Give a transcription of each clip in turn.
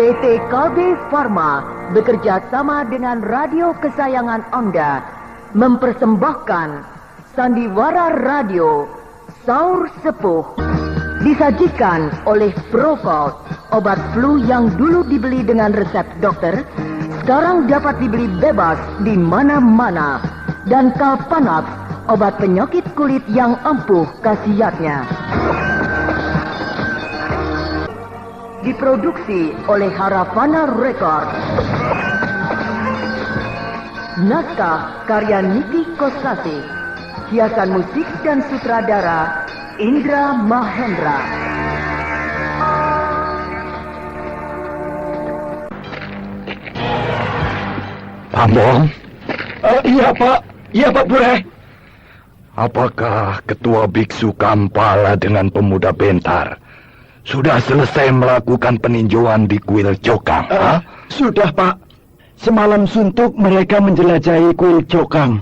PT KB Pharma bekerja sama dengan radio kesayangan Anda mempersembahkan Sandiwara Radio Saur Sepuh. Disajikan oleh Procold, obat flu yang dulu dibeli dengan resep dokter, sekarang dapat dibeli bebas di mana-mana. Dan Kalpanax, obat penyakit kulit yang ampuh khasiatnya. Diproduksi oleh Haravana Record. Naskah karya Niki Kosasi. Hiasan musik dan sutradara Indra Mahendra. Ambon? Iya Pak Pure. Apakah ketua biksu Kampala dengan pemuda Bentar sudah selesai melakukan peninjauan di kuil Cokang? Sudah Pak. Semalam suntuk mereka menjelajahi kuil Cokang.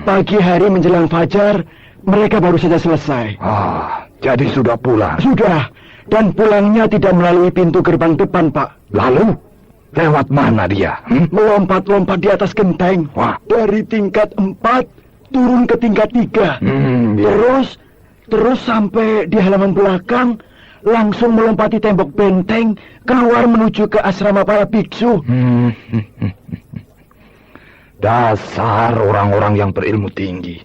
Pagi hari menjelang fajar mereka baru saja selesai. Jadi sudah pulang? Sudah. Dan pulangnya tidak melalui pintu gerbang depan Pak. Lalu? Lewat mana dia? Melompat-lompat di atas genteng. Wah. Dari tingkat 4 turun ke tingkat 3. Terus sampai di halaman belakang, langsung melompati tembok benteng, keluar menuju ke asrama para biksu. Dasar orang-orang yang berilmu tinggi.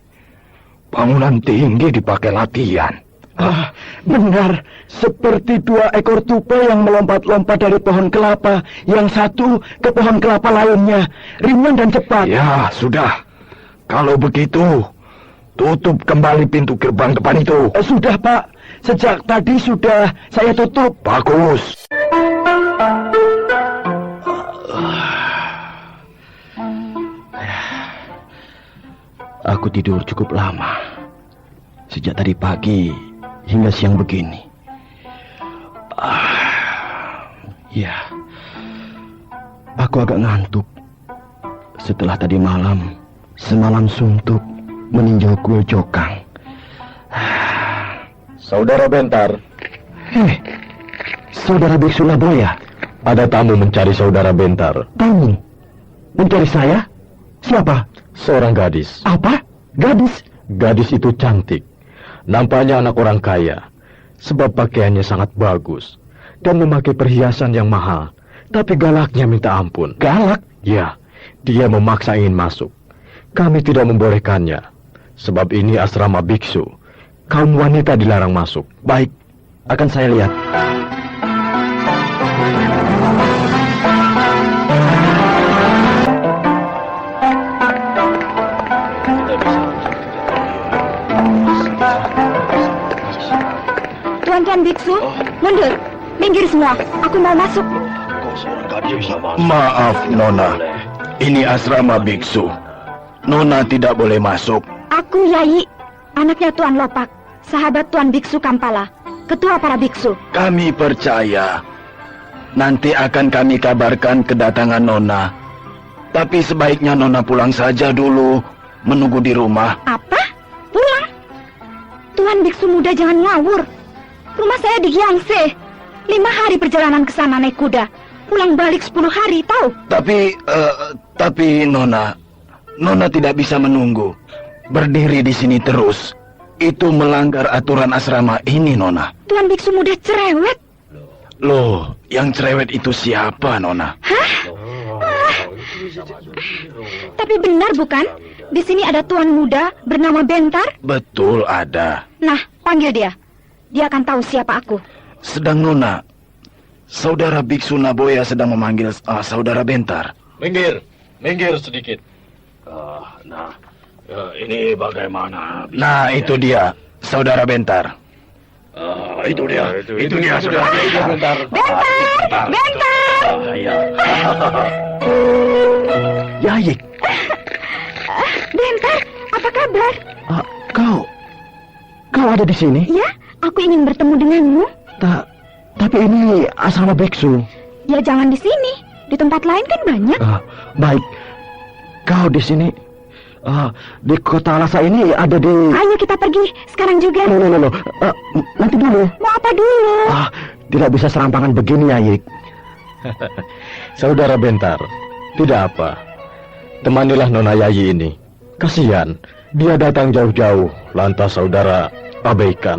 Bangunan tinggi dipakai latihan. Benar, seperti 2 ekor tupai yang melompat-lompat dari pohon kelapa, yang satu ke pohon kelapa lainnya, ringan dan cepat. Ya, sudah. Kalau begitu, tutup kembali pintu gerbang depan itu. Sudah, Pak. Sejak tadi sudah saya tutup. Bagus. Aku tidur cukup lama. Sejak tadi pagi hingga siang begini. Ya, aku agak ngantuk. Setelah tadi malam, semalam suntuk meninjau kuil Cokang. Saudara Bentar. Saudara Biksu Naboya. Ada tamu mencari saudara Bentar. Tamu? Mencari saya? Siapa? Seorang gadis. Apa? Gadis? Gadis itu cantik. Nampaknya anak orang kaya. Sebab pakaiannya sangat bagus. Dan memakai perhiasan yang mahal. Tapi galaknya minta ampun. Galak? Ya, dia memaksa ingin masuk. Kami tidak membolehkannya. Sebab ini asrama biksu. Kaum wanita dilarang masuk. Baik, akan saya lihat. Tuan biksu, mundur. Minggir semua, aku mau masuk. Maaf, Nona. Ini asrama biksu. Nona tidak boleh masuk. Aku Yai, anaknya Tuan Lopak, sahabat Tuan Biksu Kampala, ketua para biksu. Kami percaya. Nanti akan kami kabarkan kedatangan Nona. Tapi sebaiknya Nona pulang saja dulu, menunggu di rumah. Apa? Pulang? Tuan Biksu muda jangan ngawur. Rumah saya di Gyeongse. 5 hari perjalanan ke sana naik kuda. Pulang balik 10 hari, tahu? Tapi Nona tidak bisa menunggu. Berdiri di sini terus. Itu melanggar aturan asrama ini, Nona. Tuan Biksu muda cerewet. Loh, yang cerewet itu siapa, Nona? Hah? Tapi benar bukan? Di sini ada tuan muda bernama Bentar? Betul ada. Nah, panggil dia. Dia akan tahu siapa aku. Sedang Nona, saudara Biksu Naboya sedang memanggil saudara Bentar. Minggir sedikit. Ini bagaimana? Nah, itu dia, saudara Bentar. Itu dia, saudara Bentar. Bentar! Yayik. Bentar, apa kabar? Kau ada di sini? Ya, aku ingin bertemu denganmu. Tapi ini asrama biksu. Ya jangan di sini, di tempat lain kan banyak. Baik, kau di sini. Di kota Lhasa ini ada di... Ayo kita pergi, sekarang juga. No. Nanti dulu. Mau apa dulu? Tidak bisa serampangan begini, Yayik. Saudara Bentar, tidak apa. Temanilah Nona Yayi ini. Kasihan, dia datang jauh-jauh, lantas saudara abaikan.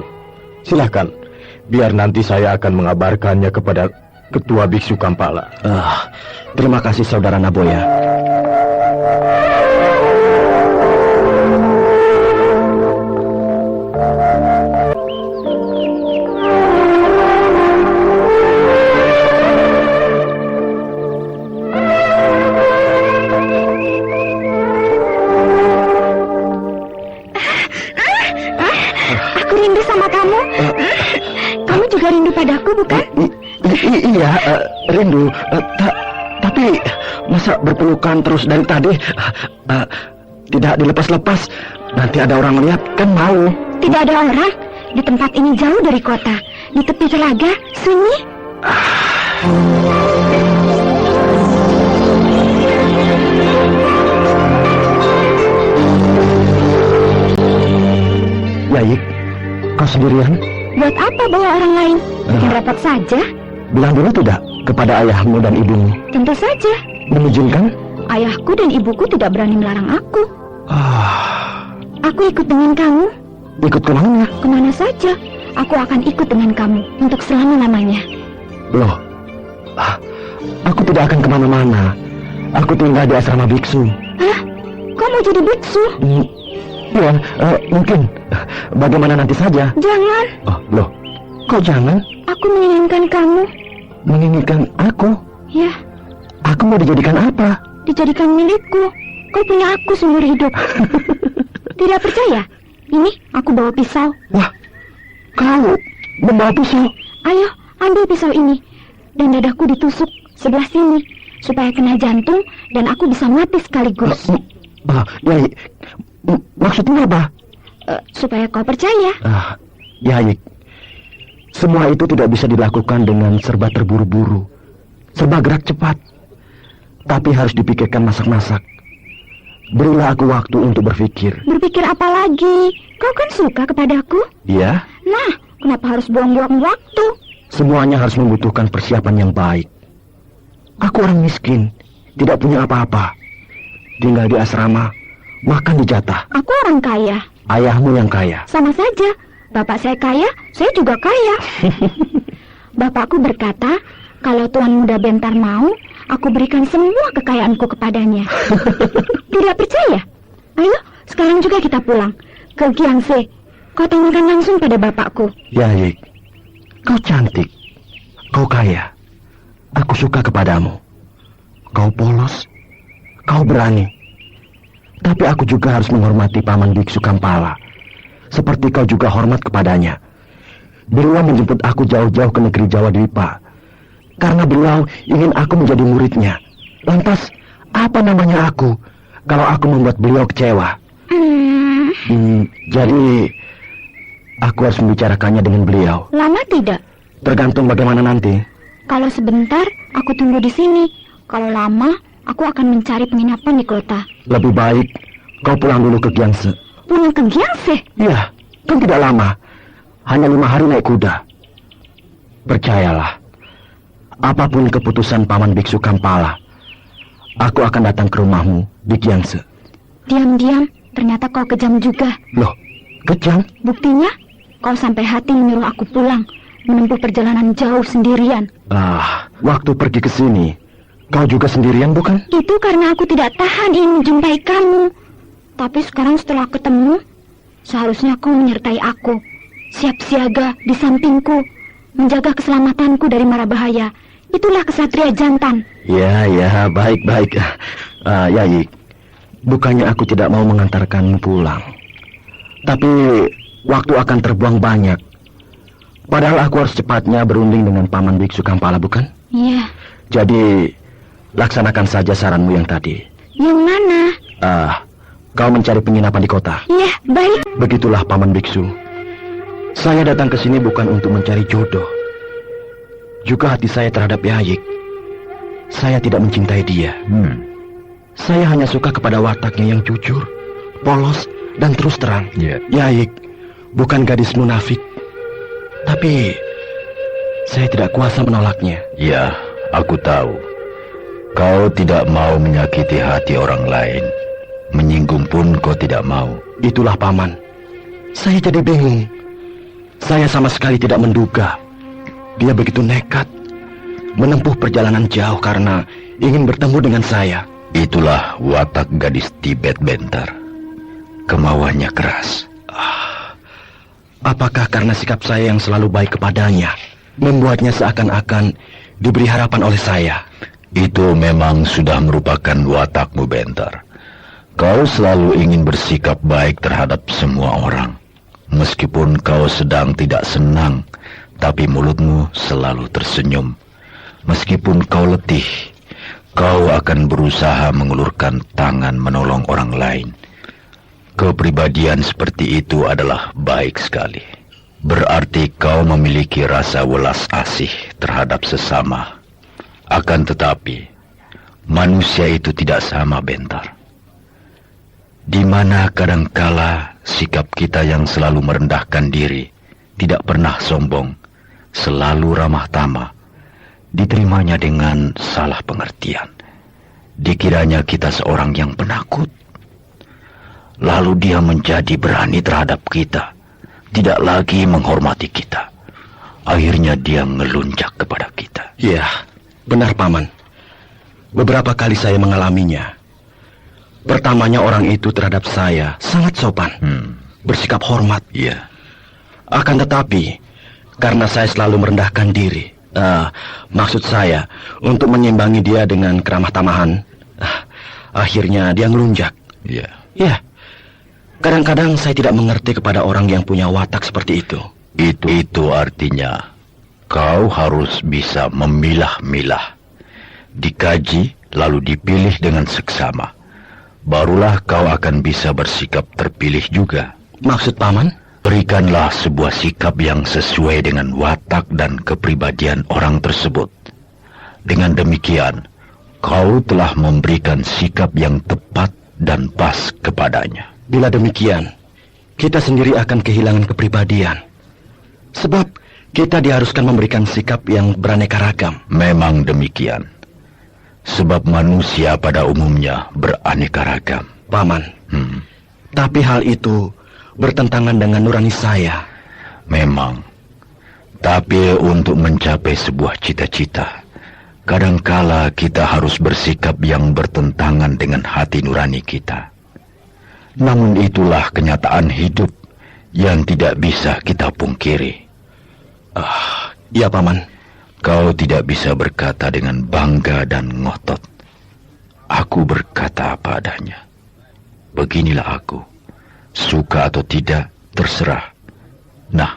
Silahkan, biar nanti saya akan mengabarkannya kepada Ketua Biksu Kampala. Terima kasih saudara Naboya. Aku rindu sama kamu. Kamu juga rindu padaku, bukan? Iya, rindu. Tapi masa berpelukan terus dari tadi? Tidak dilepas-lepas. Nanti ada orang melihat, kan malu. Tidak ada orang. Di tempat ini jauh dari kota. Di tepi telaga, sunyi. Yayik, kau sendirian? Buat apa bawa orang lain? Bikin repot saja. Bilang dulu tidak kepada ayahmu dan ibumu? Tentu saja. Mengizinkan? Ayahku dan ibuku tidak berani melarang aku. Aku ikut dengan kamu. Ikut kemana? Kemana saja. Aku akan ikut dengan kamu untuk selama-lamanya. Loh, aku tidak akan kemana-mana. Aku tinggal di asrama biksu. Hah? Kau mau jadi biksu? Ya, mungkin. Bagaimana nanti saja? Jangan. Oh, loh, kok jangan? Aku menginginkan kamu. Menginginkan aku? Ya, Aku mau dijadikan apa? dijadikan milikku. Kau punya aku seumur hidup. Tidak percaya? Ini aku bawa pisau. Wah, kau membawa pisau? Ayo, ambil pisau ini. Dan dadaku ditusuk sebelah sini. Supaya kena jantung dan aku bisa mati sekaligus. Yai, maksudnya apa? Supaya kau percaya. Yai, semua itu tidak bisa dilakukan dengan serba terburu-buru. Serba gerak cepat. Tapi harus dipikirkan masak-masak. Berilah aku waktu untuk berpikir. Berpikir apa lagi? Kau kan suka kepadaku? Iya? Nah, kenapa harus buang-buang waktu? Semuanya harus membutuhkan persiapan yang baik. Aku orang miskin, tidak punya apa-apa. Tinggal di asrama, makan di jatah. Aku orang kaya. Ayahmu yang kaya. Sama saja. Bapak saya kaya, saya juga kaya. Bapakku berkata, kalau Tuan Muda Bentar mau, aku berikan semua kekayaanku kepadanya. Tidak percaya? Ayo, sekarang juga kita pulang ke Giangse. Kau tanyakan langsung pada bapakku. Yayik, kau cantik, kau kaya. Aku suka kepadamu. Kau polos, kau berani. Tapi aku juga harus menghormati Paman Biksu Kampala. Seperti kau juga hormat kepadanya. Beliau menjemput aku jauh-jauh ke negeri Jawa Dwipa. Karena beliau ingin aku menjadi muridnya. Lantas, apa namanya aku kalau aku membuat beliau kecewa? Jadi, aku harus membicarakannya dengan beliau. Lama tidak? Tergantung bagaimana nanti. Kalau sebentar, aku tunggu di sini. Kalau lama, aku akan mencari penginapan di kota. Lebih baik kau pulang dulu ke Giangse. Pulang ke Giangse? Iya, kan tidak lama. Hanya 5 hari naik kuda. Percayalah, apapun keputusan Paman Biksu Kampala, aku akan datang ke rumahmu di Giangse. Diam-diam, ternyata kau kejam juga. Loh, kejam? Buktinya, kau sampai hati menyuruh aku pulang, menempuh perjalanan jauh sendirian. Waktu pergi ke sini, kau juga sendirian bukan? Itu karena aku tidak tahan ingin menjumpai kamu. Tapi sekarang setelah ketemu, seharusnya kau menyertai aku. Siap siaga di sampingku, menjaga keselamatanku dari mara bahaya. Itulah kesatria jantan. Ya, baik-baik. Yayik, bukannya aku tidak mau mengantarkanmu pulang. Tapi waktu akan terbuang banyak. Padahal aku harus cepatnya berunding dengan Paman Biksu Kampala, bukan? Iya. Jadi, laksanakan saja saranmu yang tadi. Yang mana? Kau mencari penginapan di kota. Iya, baik. Begitulah Paman Biksu. Saya datang ke sini bukan untuk mencari jodoh. Juga hati saya terhadap Yayik. Saya tidak mencintai dia. Saya hanya suka kepada wataknya yang jujur, polos, dan terus terang. Yayik bukan gadis munafik. Tapi saya tidak kuasa menolaknya. Ya, Aku tahu kau tidak mau menyakiti hati orang lain. Menyinggung pun kau tidak mau. Itulah paman. Saya jadi bingung. Saya sama sekali tidak menduga dia begitu nekat menempuh perjalanan jauh karena ingin bertemu dengan saya. Itulah watak gadis Tibet, Bentar. Kemauannya keras. Apakah karena sikap saya yang selalu baik kepadanya membuatnya seakan-akan diberi harapan oleh saya? Itu memang sudah merupakan watakmu, Bentar. Kau selalu ingin bersikap baik terhadap semua orang. Meskipun kau sedang tidak senang, tapi mulutmu selalu tersenyum. Meskipun kau letih, kau akan berusaha mengulurkan tangan menolong orang lain. Kepribadian seperti itu adalah baik sekali. Berarti kau memiliki rasa welas asih terhadap sesama. Akan tetapi, manusia itu tidak sama, Bentar. Di mana kadangkala sikap kita yang selalu merendahkan diri, tidak pernah sombong, selalu ramah tamah, diterimanya dengan salah pengertian. Dikiranya kita seorang yang penakut. Lalu dia menjadi berani terhadap kita, tidak lagi menghormati kita. Akhirnya dia ngelunjak kepada kita. Ya, benar paman. Beberapa kali saya mengalaminya. Pertamanya orang itu terhadap saya sangat sopan, bersikap hormat. Iya. Akan tetapi, karena saya selalu merendahkan diri, maksud saya untuk menyimbangi dia dengan keramah tamahan, akhirnya dia ngelunjak. Iya. Ya, kadang-kadang saya tidak mengerti kepada orang yang punya watak seperti itu. Itu artinya kau harus bisa memilah-milah, dikaji lalu dipilih dengan seksama. Barulah kau akan bisa bersikap terpilih juga. Maksud paman? Berikanlah sebuah sikap yang sesuai dengan watak dan kepribadian orang tersebut. Dengan demikian, kau telah memberikan sikap yang tepat dan pas kepadanya. Bila demikian, kita sendiri akan kehilangan kepribadian. Sebab kita diharuskan memberikan sikap yang beraneka ragam. Memang demikian. Sebab manusia pada umumnya beraneka ragam. Paman, tapi hal itu bertentangan dengan nurani saya. Memang. Tapi untuk mencapai sebuah cita-cita, kadangkala kita harus bersikap yang bertentangan dengan hati nurani kita. Namun itulah kenyataan hidup yang tidak bisa kita pungkiri. Ya paman. Kau tidak bisa berkata dengan bangga dan ngotot. Aku berkata apa adanya. Beginilah aku. Suka atau tidak, terserah. Nah,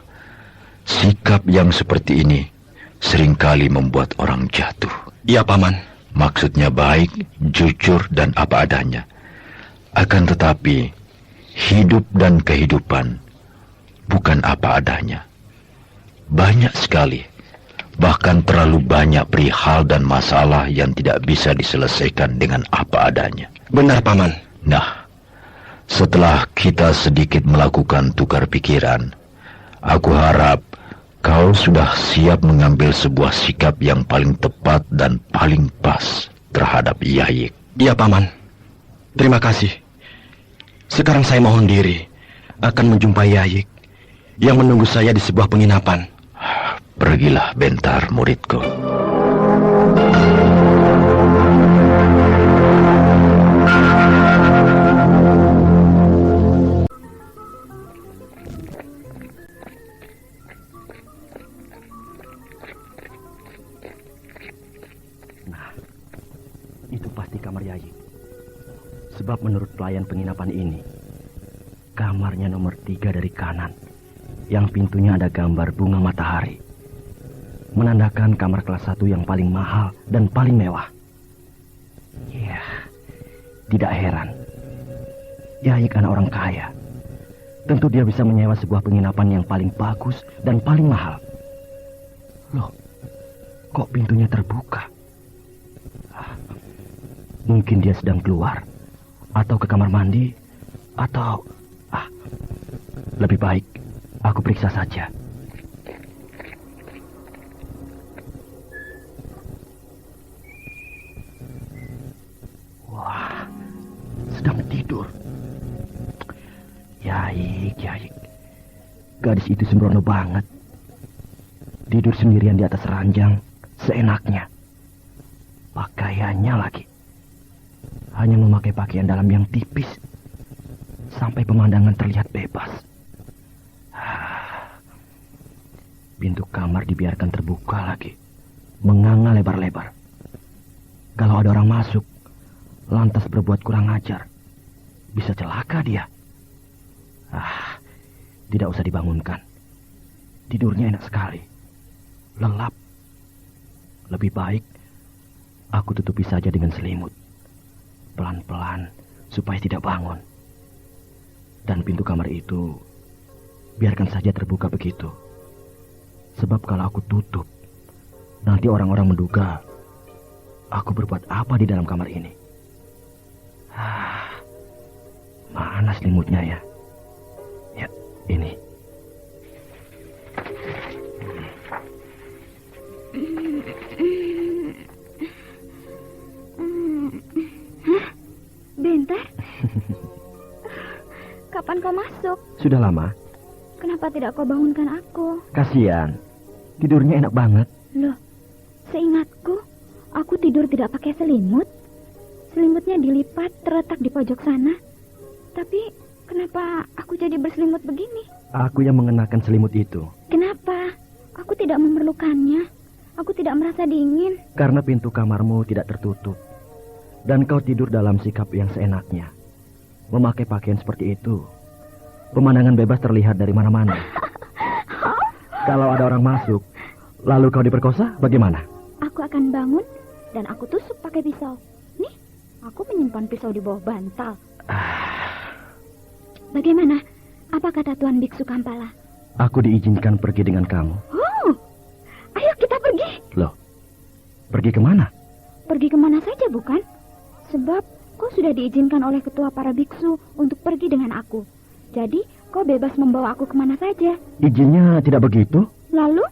sikap yang seperti ini seringkali membuat orang jatuh. Ya paman. Maksudnya baik, jujur, dan apa adanya. Akan tetapi, hidup dan kehidupan bukan apa adanya. Banyak sekali, bahkan terlalu banyak perihal dan masalah yang tidak bisa diselesaikan dengan apa adanya. Benar, paman. Nah, setelah kita sedikit melakukan tukar pikiran, aku harap kau sudah siap mengambil sebuah sikap yang paling tepat dan paling pas terhadap Yayik. Iya, paman. Terima kasih. Sekarang saya mohon diri akan menjumpai Yayik yang menunggu saya di sebuah penginapan. Pergilah, Bentar, muridku. Nah, itu pasti kamar Yayik. Sebab menurut pelayan penginapan ini, kamarnya nomor 3 dari kanan, yang pintunya ada gambar bunga matahari. Menandakan kamar kelas 1 yang paling mahal dan paling mewah. Ya, tidak heran. Yayik anak orang kaya. Tentu dia bisa menyewa sebuah penginapan yang paling bagus dan paling mahal. Loh, kok pintunya terbuka? Mungkin dia sedang keluar, atau ke kamar mandi, atau... lebih baik aku periksa saja. Yaik. Gadis itu sembrono banget. Tidur sendirian di atas ranjang, seenaknya. Pakaiannya lagi. Hanya memakai pakaian dalam yang tipis. Sampai pemandangan terlihat bebas. Pintu kamar dibiarkan terbuka lagi. Menganga lebar-lebar. Kalau ada orang masuk, lantas berbuat kurang ajar, bisa celaka dia. Tidak usah dibangunkan. Tidurnya enak sekali. Lelap. Lebih baik aku tutupi saja dengan selimut. Pelan-pelan supaya tidak bangun. Dan pintu kamar itu biarkan saja terbuka begitu. Sebab kalau aku tutup, nanti orang-orang menduga aku berbuat apa di dalam kamar ini. Mana selimutnya ya? Ya, ini. Bentar. Kapan kau masuk? Sudah lama. Kenapa tidak kau bangunkan aku? Kasihan. Tidurnya enak banget. Loh, seingatku, aku tidur tidak pakai selimut. Selimutnya dilipat terletak di pojok sana. Tapi kenapa aku jadi berselimut begini? Aku yang mengenakan selimut itu. Kenapa? Aku tidak memerlukannya. Aku tidak merasa dingin. Karena pintu kamarmu tidak tertutup. Dan kau tidur dalam sikap yang seenaknya. Memakai pakaian seperti itu, pemandangan bebas terlihat dari mana-mana. Kalau ada orang masuk, lalu kau diperkosa, bagaimana? Aku akan bangun dan aku tusuk pakai pisau. Nih, aku menyimpan pisau di bawah bantal. Bagaimana? Apa kata Tuan Biksu Kampala? Aku diizinkan pergi dengan kamu. Oh, ayo kita pergi. Loh, pergi kemana? Pergi kemana saja bukan? Sebab kau sudah diizinkan oleh ketua para biksu untuk pergi dengan aku. Jadi kau bebas membawa aku kemana saja. Izinnya tidak begitu? Lalu?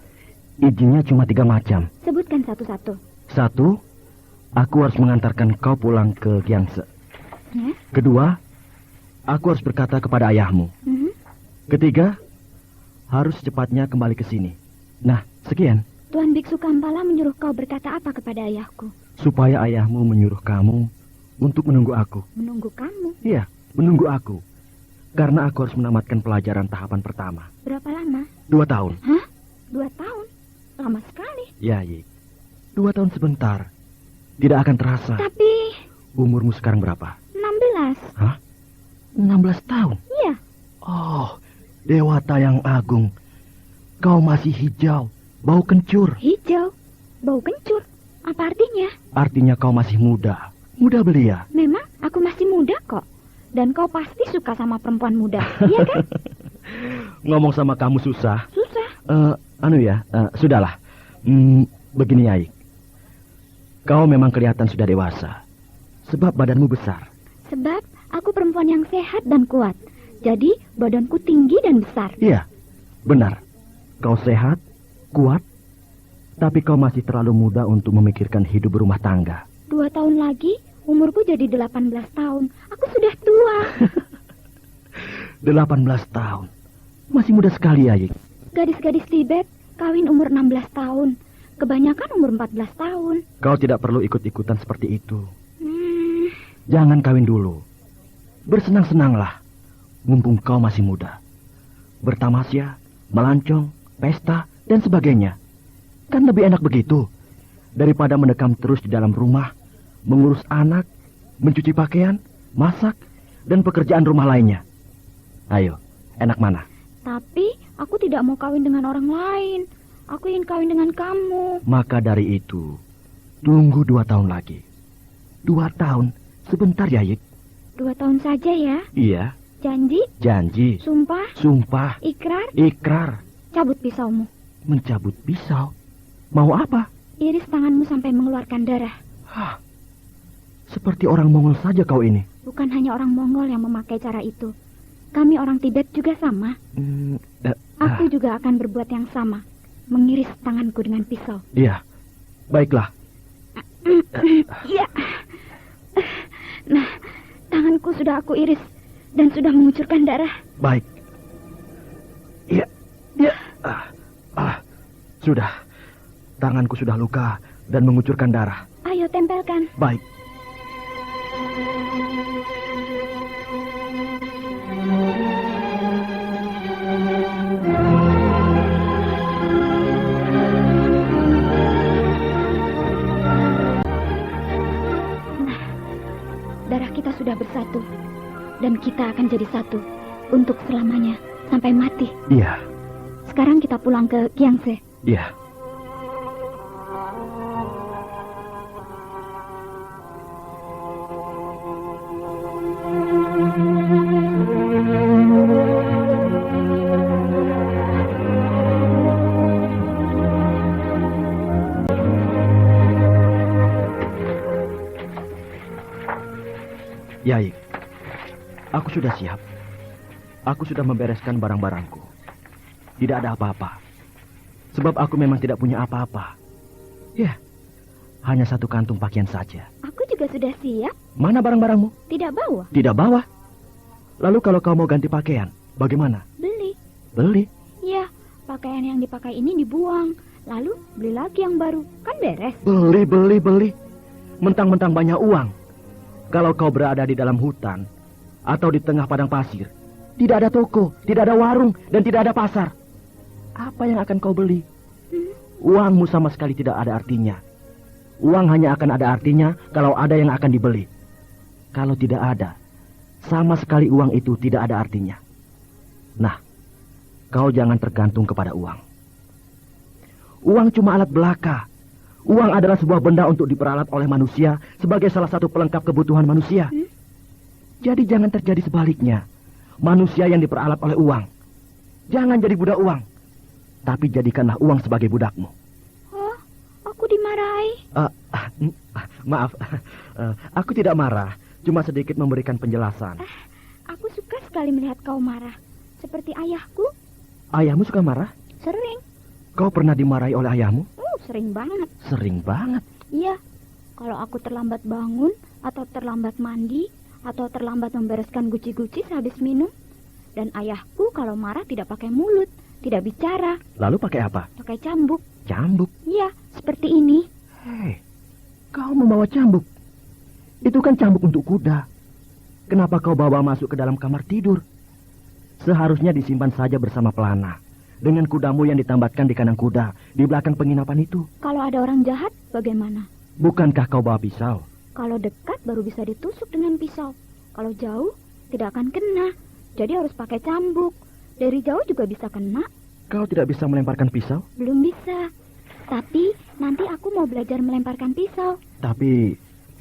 Izinnya cuma 3 macam. Sebutkan satu-satu. 1, aku harus mengantarkan kau pulang ke Gyangse. Ya? 2, aku harus berkata kepada ayahmu. 3, harus secepatnya kembali ke sini. Nah, sekian. Tuan Biksu Kampala menyuruh kau berkata apa kepada ayahku? Supaya ayahmu menyuruh kamu untuk menunggu aku. Menunggu kamu? Iya, menunggu aku. Karena aku harus menamatkan pelajaran tahapan pertama. Berapa lama? 2 tahun. Hah? 2 tahun? Lama sekali. Ya, Yik. 2 tahun sebentar. Tidak akan terasa. Tapi... Umurmu sekarang berapa? 16. Hah? 16 tahun? Iya. Oh, Dewata yang agung. Kau masih hijau, bau kencur. Hijau? Bau kencur? Apa artinya? Artinya kau masih muda. Muda belia. Memang aku masih muda kok. Dan kau pasti suka sama perempuan muda, iya kan? Ngomong sama kamu susah. Susah. Sudahlah. Begini, Yai. Kau memang kelihatan sudah dewasa. Sebab badanmu besar. Sebab aku perempuan yang sehat dan kuat. Jadi badanku tinggi dan besar. Iya, benar. Kau sehat, kuat, tapi kau masih terlalu muda untuk memikirkan hidup berumah tangga. 2 tahun lagi, umurku jadi 18 tahun. Aku sudah tua. 18 tahun. Masih muda sekali, Yai. Gadis-gadis Tibet kawin umur 16 tahun. Kebanyakan umur 14 tahun. Kau tidak perlu ikut-ikutan seperti itu. Jangan kawin dulu. Bersenang-senanglah. Mumpung kau masih muda. Bertamasya, melancong, pesta, dan sebagainya. Kan lebih enak begitu. Daripada mendekam terus di dalam rumah, mengurus anak, mencuci pakaian, masak, dan pekerjaan rumah lainnya. Ayo, enak mana? Tapi aku tidak mau kawin dengan orang lain. Aku ingin kawin dengan kamu. Maka dari itu, tunggu 2 tahun lagi. 2 tahun, sebentar ya, Yik. 2 tahun saja ya? Iya. Janji? Janji. Sumpah? Sumpah. Ikrar? Ikrar. Cabut pisaumu. Mencabut pisau? Mau apa? Iris tanganmu sampai mengeluarkan darah. Hah, seperti orang Mongol saja kau ini. Bukan hanya orang Mongol yang memakai cara itu. Kami orang Tibet juga sama. Aku juga akan berbuat yang sama. Mengiris tanganku dengan pisau. Iya, baiklah. Iya. Nah, tanganku sudah aku iris dan sudah mengucurkan darah. Baik. Iya, iya. Sudah. Tanganku sudah luka dan mengucurkan darah. Ayo tempelkan. Baik. Darah kita sudah bersatu. Dan kita akan jadi satu. Untuk selamanya. Sampai mati. Iya. Sekarang kita pulang ke Kiangse. Iya. Yai, aku sudah siap. Aku sudah membereskan barang-barangku. Tidak ada apa-apa. Sebab aku memang tidak punya apa-apa. Ya, hanya satu kantung pakaian saja. Aku juga sudah siap. Mana barang-barangmu? Tidak bawa. Tidak bawa. Lalu kalau kau mau ganti pakaian, bagaimana? Beli. Beli? Ya, pakaian yang dipakai ini dibuang. Lalu beli lagi yang baru. Kan beres. Beli. Mentang-mentang banyak uang. Kalau kau berada di dalam hutan atau di tengah padang pasir, tidak ada toko, tidak ada warung, dan tidak ada pasar. Apa yang akan kau beli? Uangmu sama sekali tidak ada artinya. Uang hanya akan ada artinya kalau ada yang akan dibeli. Kalau tidak ada, sama sekali uang itu tidak ada artinya. Nah, kau jangan tergantung kepada uang. Uang cuma alat belaka. Uang adalah sebuah benda untuk diperalat oleh manusia sebagai salah satu pelengkap kebutuhan manusia. Jadi jangan terjadi sebaliknya. Manusia yang diperalat oleh uang. Jangan jadi budak uang. Tapi jadikanlah uang sebagai budakmu. Oh, aku dimarahi. Maaf, aku tidak marah. Cuma sedikit memberikan penjelasan. Aku suka sekali melihat kau marah. Seperti ayahku. Ayahmu suka marah? Sering. Kau pernah dimarahi oleh ayahmu? Sering banget. Sering banget? Iya. Kalau aku terlambat bangun, atau terlambat mandi, atau terlambat membereskan guci-guci sehabis minum. Dan ayahku kalau marah tidak pakai mulut, tidak bicara. Lalu pakai apa? Pakai cambuk. Cambuk? Iya, seperti ini. Hei, kau membawa cambuk? Itu kan cambuk untuk kuda. Kenapa kau bawa masuk ke dalam kamar tidur? Seharusnya disimpan saja bersama pelana. Dengan kudamu yang ditambatkan di kandang kuda, di belakang penginapan itu. Kalau ada orang jahat, bagaimana? Bukankah kau bawa pisau? Kalau dekat baru bisa ditusuk dengan pisau. Kalau jauh, tidak akan kena. Jadi harus pakai cambuk. Dari jauh juga bisa kena. Kau tidak bisa melemparkan pisau? Belum bisa. Tapi nanti aku mau belajar melemparkan pisau. Tapi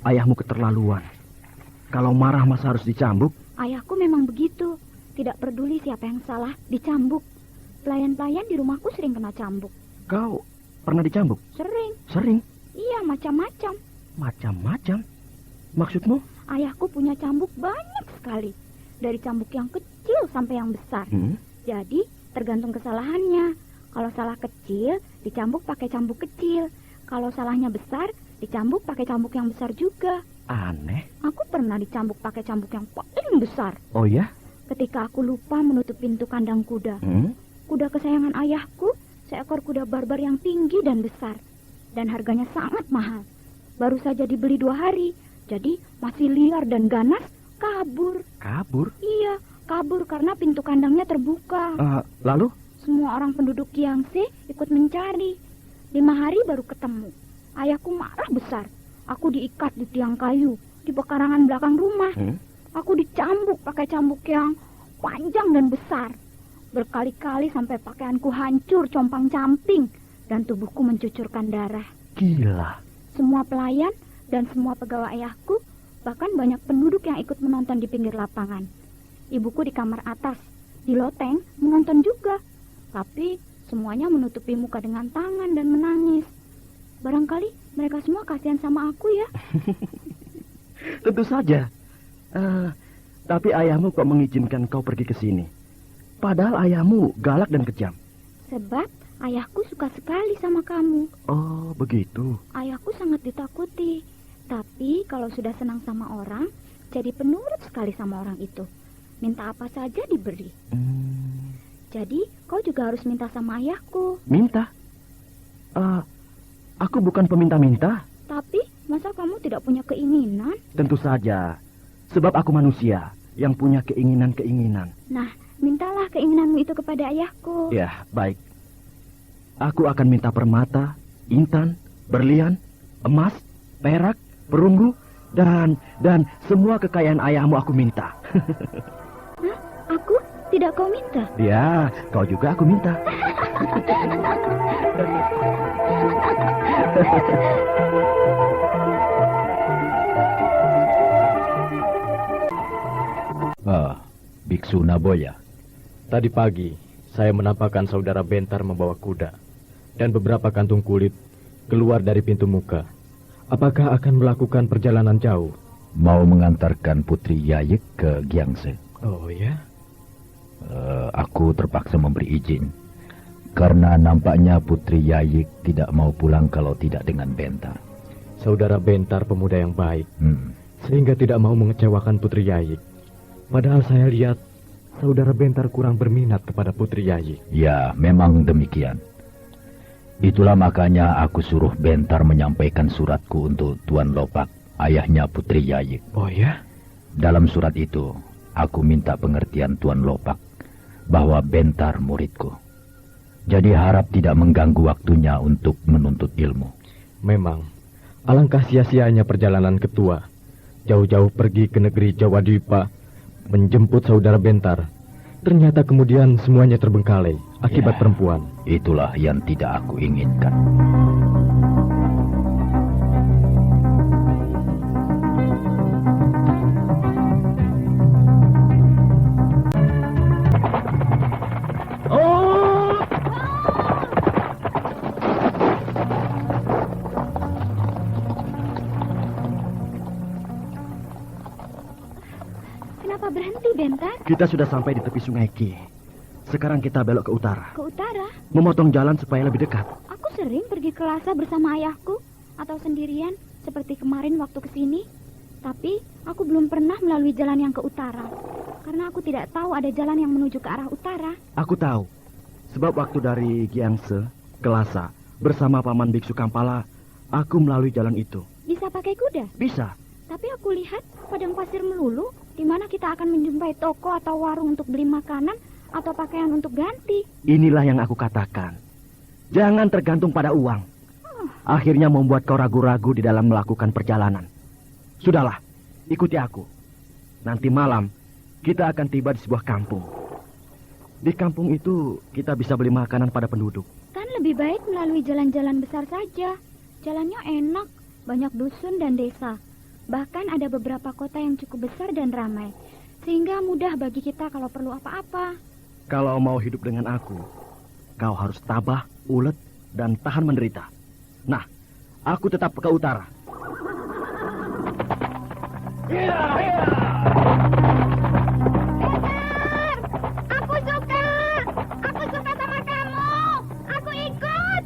ayahmu keterlaluan. Kalau marah masa harus dicambuk? Ayahku memang begitu. Tidak peduli siapa yang salah, dicambuk. Pelayan-pelayan di rumahku sering kena cambuk. Kau pernah dicambuk? Sering. Sering? Iya, macam-macam. Macam-macam? Maksudmu? Ayahku punya cambuk banyak sekali. Dari cambuk yang kecil sampai yang besar. Jadi, tergantung kesalahannya. Kalau salah kecil, dicambuk pakai cambuk kecil. Kalau salahnya besar, dicambuk pakai cambuk yang besar juga. Aneh. Aku pernah dicambuk pakai cambuk yang paling besar. Oh ya? Ketika aku lupa menutup pintu kandang kuda. Kuda kesayangan ayahku, seekor kuda barbar yang tinggi dan besar. Dan harganya sangat mahal. Baru saja dibeli 2 hari. Jadi masih liar dan ganas, kabur. Kabur? Iya, kabur karena pintu kandangnya terbuka. Lalu? Semua orang penduduk Kiangse ikut mencari. 5 hari baru ketemu. Ayahku marah besar. Aku diikat di tiang kayu, di pekarangan belakang rumah. Aku dicambuk pakai cambuk yang panjang dan besar. Berkali-kali sampai pakaianku hancur compang-camping dan tubuhku mencucurkan darah. Gila. Semua pelayan dan semua pegawai ayahku, bahkan banyak penduduk yang ikut menonton di pinggir lapangan. Ibuku di kamar atas, di loteng, menonton juga. Tapi semuanya menutupi muka dengan tangan dan menangis. Barangkali mereka semua kasihan sama aku ya. Tentu saja. Tapi ayahmu kok mengizinkan kau pergi ke sini? Padahal ayahmu galak dan kejam. Sebab ayahku suka sekali sama kamu. Oh, begitu. Ayahku sangat ditakuti. Tapi kalau sudah senang sama orang, jadi penurut sekali sama orang itu. minta apa saja diberi. Jadi kau juga harus minta sama ayahku. Minta? Aku bukan peminta-minta. Tapi masa kamu tidak punya keinginan? Tentu saja, sebab aku manusia yang punya keinginan-keinginan. Nah, mintalah keinginanmu itu kepada ayahku. Ya, baik. Aku akan minta permata, intan, berlian, emas, perak, perunggu, dan semua kekayaan ayahmu aku minta. Hah? Aku? Tidak kau minta? Ya, kau juga aku minta. Biksu Naboya. Tadi pagi, saya menampakkan saudara Bentar membawa kuda dan beberapa kantung kulit keluar dari pintu muka. Apakah akan melakukan perjalanan jauh? Mau mengantarkan Putri Yayik ke Gyangse. Oh ya? Aku terpaksa memberi izin. Karena nampaknya Putri Yayik tidak mau pulang kalau tidak dengan Bentar. Saudara Bentar pemuda yang baik, sehingga tidak mau mengecewakan Putri Yayik. Padahal saya lihat saudara Bentar kurang berminat kepada Putri Yayik. Ya, memang demikian. Itulah makanya aku suruh Bentar menyampaikan suratku untuk Tuan Lopak, ayahnya Putri Yayik. Oh ya? Dalam surat itu, aku minta pengertian Tuan Lopak bahwa Bentar muridku. Jadi harap tidak mengganggu waktunya untuk menuntut ilmu. Memang, alangkah sia-sianya perjalanan ketua. Jauh-jauh pergi ke negeri Jawa Dwipa, menjemput saudara Bentar. Ternyata kemudian semuanya terbengkalai akibat perempuan. Itulah yang tidak aku inginkan. Kenapa berhenti, Bentar? Kita sudah sampai di tepi sungai Ki. Sekarang kita belok ke utara. Ke utara? Memotong jalan supaya lebih dekat. Aku sering pergi ke Lhasa bersama ayahku atau sendirian seperti kemarin waktu kesini. Tapi aku belum pernah melalui jalan yang ke utara karena aku tidak tahu ada jalan yang menuju ke arah utara. Aku tahu. Sebab waktu dari Gyangse ke Lhasa bersama Paman Biksu Kampala, aku melalui jalan itu. Bisa pakai kuda? Bisa. Tapi aku lihat padang pasir melulu di mana kita akan menjumpai toko atau warung untuk beli makanan atau pakaian untuk ganti. Inilah yang aku katakan. Jangan tergantung pada uang. Akhirnya membuat kau ragu-ragu di dalam melakukan perjalanan. Sudahlah, ikuti aku. Nanti malam kita akan tiba di sebuah kampung. Di kampung itu kita bisa beli makanan pada penduduk. Kan lebih baik melalui jalan-jalan besar saja. Jalannya enak, banyak dusun dan desa. Bahkan ada beberapa kota yang cukup besar dan ramai. Sehingga mudah bagi kita kalau perlu apa-apa. Kalau mau hidup dengan aku, kau harus tabah, ulet, dan tahan menderita. Nah, aku tetap ke utara. Aku suka sama kamu. Aku ikut.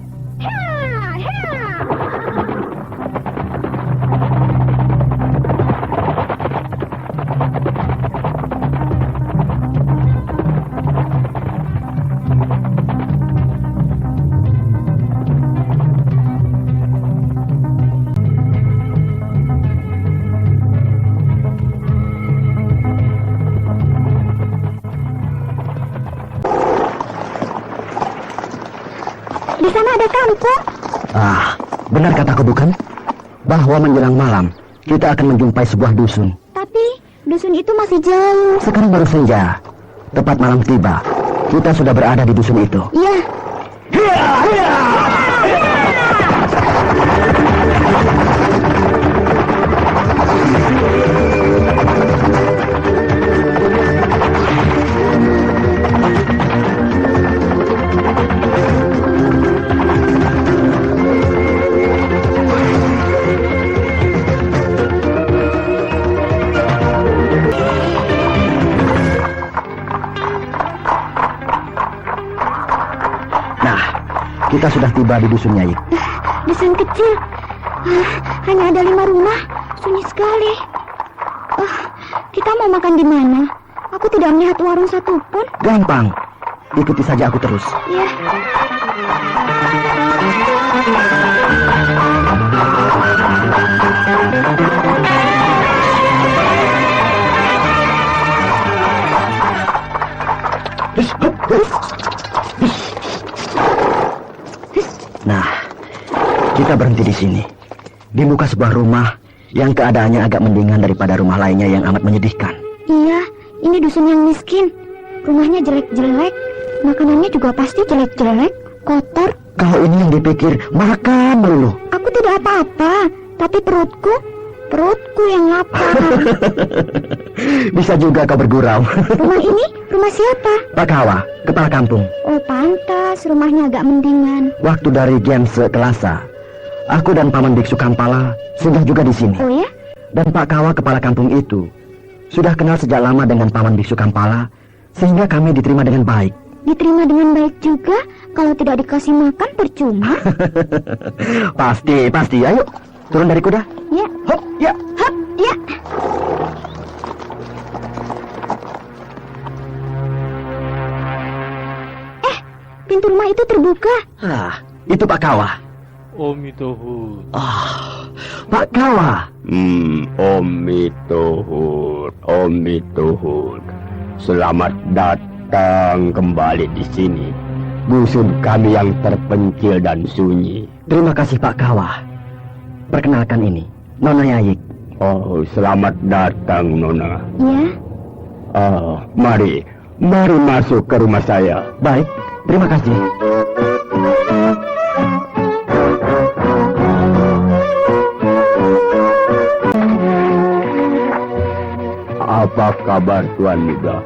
Di sana ada kampung. Benar kataku bukan? Bahwa menjelang malam kita akan menjumpai sebuah dusun. Tapi dusun itu masih jauh. Sekarang baru senja. Tepat malam tiba. Kita sudah berada di dusun itu. Iya. Kita sudah tiba di dusun Nyai. Dusun kecil. Hanya ada 5 rumah. Sunyi sekali. Kita mau makan di mana? Aku tidak melihat warung satupun. Gampang. Ikuti saja aku terus. Ya. Nah, kita berhenti di sini. Di muka sebuah rumah yang keadaannya agak mendingan daripada rumah lainnya yang amat menyedihkan. Iya, ini dusun yang miskin. Rumahnya jelek-jelek, makanannya juga pasti jelek-jelek, kotor. Kau ini yang dipikir makan melulu. Aku tidak apa-apa, tapi perutku yang lapar. Bisa juga kau bergurau. Rumah ini, rumah siapa? Pak Kawa, kepala kampung. Oh, pantas rumahnya agak mendingan. Waktu dari Gemse ke Lhasa, aku dan Paman Biksu Kampala singgah juga di sini. Oh ya? Dan Pak Kawa, kepala kampung itu, sudah kenal sejak lama dengan Paman Biksu Kampala, sehingga kami diterima dengan baik. Diterima dengan baik juga. Kalau tidak dikasih makan percuma. Pasti. Ayo, turun dari kuda. Ya. Hop, ya. Hop, ya. Pintu rumah itu terbuka. Itu Pak Kawa. Omi Tohut. Pak Kawa. Omi Tohut. Selamat datang kembali di sini. Dusun kami yang terpencil dan sunyi. Terima kasih Pak Kawa. Perkenalkan ini, Nona Yayik. Oh, selamat datang, Nona. Ya. Mari masuk ke rumah saya. Baik, terima kasih. Apa kabar Tuan Muda?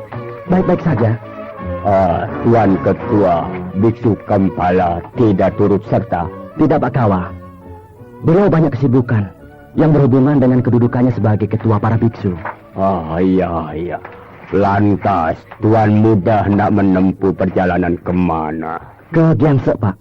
Baik-baik saja. Tuan Ketua Biksu Kampala tidak turut serta. Tidak Pak Kawa. Beliau banyak kesibukan yang berhubungan dengan kedudukannya sebagai ketua para biksu. Iya. Lantas Tuan Muda hendak menempuh perjalanan kemana? Ke Gemse, Pak.